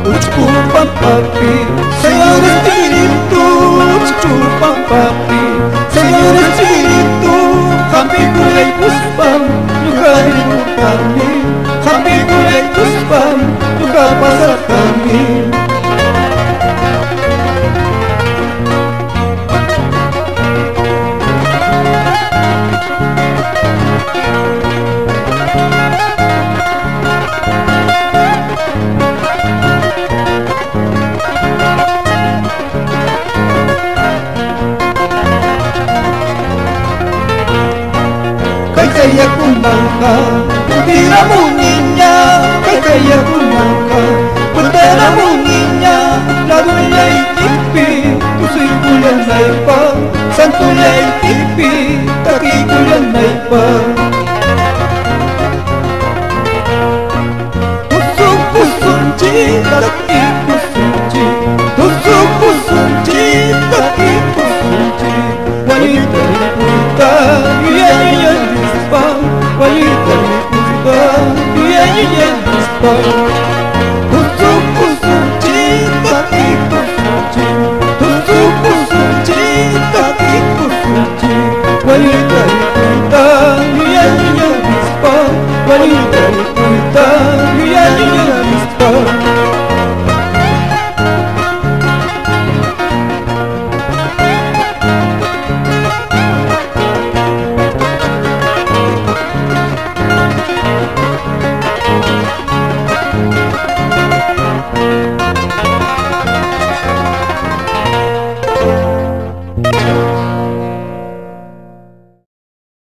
Ucupan papi, Señor Espíritu, ucupan papi, Señor Espíritu, kami kulay puspan, lugar kami, kami kulay puspan, lugar pasar kami. Kaya kunangka, putira mo niña, kaya kunangka, putira mo niña, lalo niya itipi, puso'y kulan na ipa, santo niya itipi, takikulan na ipa. Pusong-pusong chilaki,